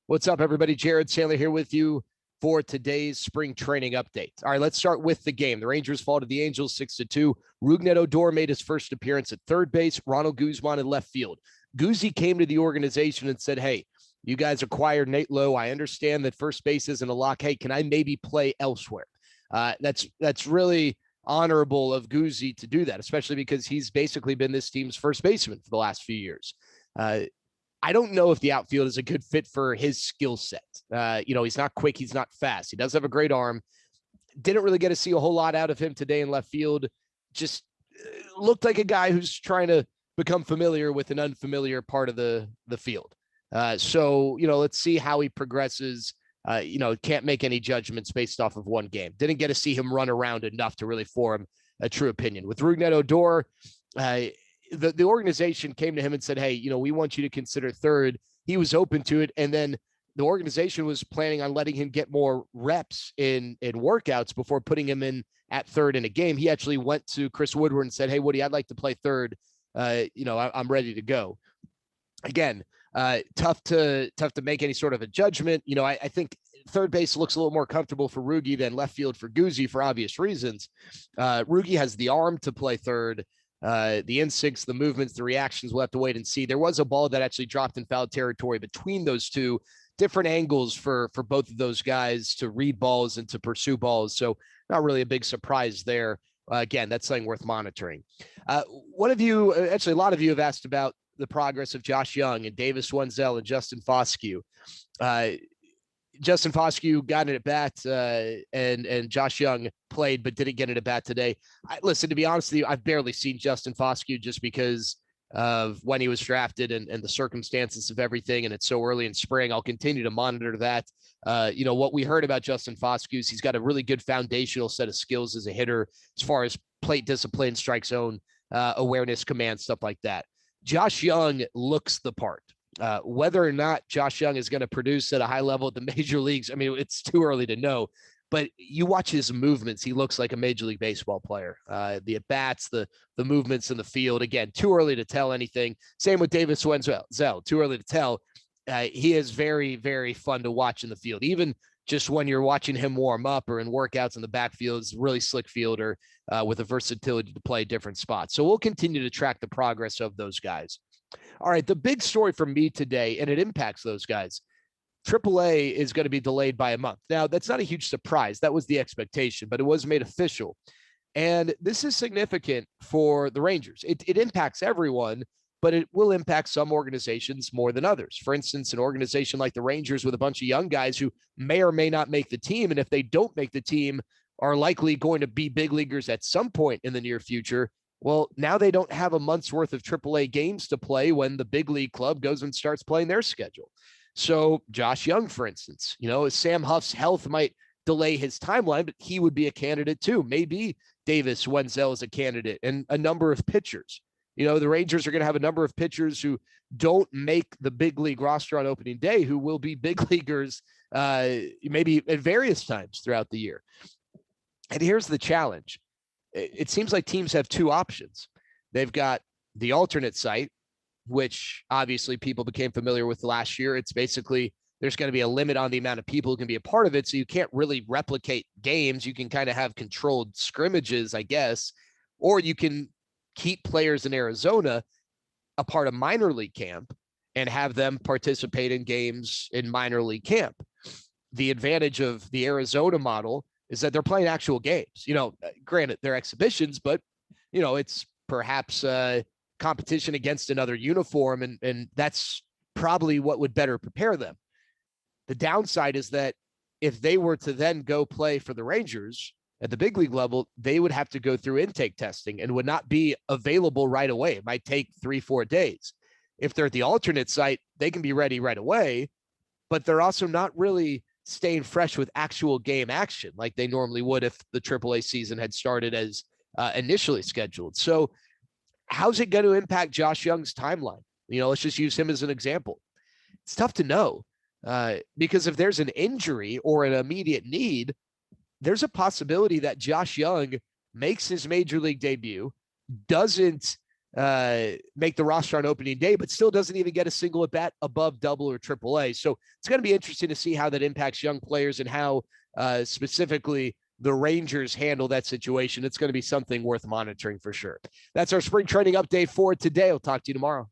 What's up, everybody? Jared Sandler here with you for today's spring training update. All right, let's start with the game. The Rangers fall to the Angels 6-2. Odor made his first appearance at third base. Ronald Guzman in left field. Guzzi came to the organization and said, hey, you guys acquired Nate Lowe. I understand that first base isn't a lock. Hey, can I maybe play elsewhere? That's really honorable of Guzzi to do that, especially because he's basically been this team's first baseman for the last few years. I don't know if the outfield is a good fit for his skill set. He's not quick. He's not fast. He does have a great arm. Didn't really get to see a whole lot out of him today in left field. Just looked like a guy who's trying to become familiar with an unfamiliar part of the field. So let's see how he progresses. Can't make any judgments based off of one game. Didn't get to see him run around enough to really form a true opinion. With Odor, the organization came to him and said, hey, we want you to consider third. He was open to it. And then the organization was planning on letting him get more reps in workouts before putting him in at third in a game. He actually went to Chris Woodward and said, hey, Woody, I'd like to play third. I'm ready to go. Again, tough to make any sort of a judgment. I think third base looks a little more comfortable for Rugi than left field for Guzzi for obvious reasons. Rugi has the arm to play third. The instincts, the movements, the reactions, we'll have to wait and see. There was a ball that actually dropped in foul territory between those two. Different angles for both of those guys to read balls and to pursue balls. So not really a big surprise there. Again, that's something worth monitoring. A lot of you have asked about the progress of Josh Young and Davis Wenzel and Justin Foscue. Justin Foscue got it at bat, and Josh Young played but didn't get it at bat today. Listen, to be honest with you, I've barely seen Justin Foscue just because of when he was drafted and the circumstances of everything, and it's so early in spring. I'll continue to monitor that. What we heard about Justin Foscue is he's got a really good foundational set of skills as a hitter as far as plate discipline, strike zone awareness, command, stuff like that. Josh Young looks the part. Whether or not Josh Young is going to produce at a high level at the major leagues, I mean, it's too early to know. But you watch his movements, he looks like a Major League Baseball player. The at-bats, the movements in the field, again, too early to tell anything. Same with Davis Wenzel, too early to tell. He is very, very fun to watch in the field. Even just when you're watching him warm up or in workouts in the backfield, is really slick fielder with a versatility to play different spots. So we'll continue to track the progress of those guys. All right, the big story for me today, and it impacts those guys, AAA is going to be delayed by a month. Now, that's not a huge surprise. That was the expectation, but it was made official. And this is significant for the Rangers. It impacts everyone, but it will impact some organizations more than others. For instance, an organization like the Rangers with a bunch of young guys who may or may not make the team, and if they don't make the team, are likely going to be big leaguers at some point in the near future. Well, now they don't have a month's worth of AAA games to play when the big league club goes and starts playing their schedule. So Josh Young, for instance, Sam Huff's health might delay his timeline, but he would be a candidate too. Maybe Davis Wenzel is a candidate, and a number of pitchers. The Rangers are going to have a number of pitchers who don't make the big league roster on opening day, who will be big leaguers maybe at various times throughout the year. And here's the challenge. It seems like teams have two options. They've got the alternate site, which obviously people became familiar with last year. It's basically there's going to be a limit on the amount of people who can be a part of it. So you can't really replicate games. You can kind of have controlled scrimmages, I guess, or you can keep players in Arizona a part of minor league camp and have them participate in games in minor league camp. The advantage of the Arizona model is that they're playing actual games. Granted, they're exhibitions, but, it's perhaps competition against another uniform, and that's probably what would better prepare them. The downside is that if they were to then go play for the Rangers at the big league level, they would have to go through intake testing and would not be available right away. It might take 3-4 days. If they're at the alternate site, they can be ready right away, but they're also not really staying fresh with actual game action like they normally would if the AAA season had started as initially scheduled. So how's it going to impact Josh Young's timeline? Let's just use him as an example. It's tough to know because if there's an injury or an immediate need, there's a possibility that Josh Young makes his major league debut, doesn't make the roster on opening day, but still doesn't even get a single at bat above double or triple A. So it's going to be interesting to see how that impacts young players and how specifically the Rangers handle that situation. It's going to be something worth monitoring for sure. That's our spring training update for today. I'll talk to you tomorrow.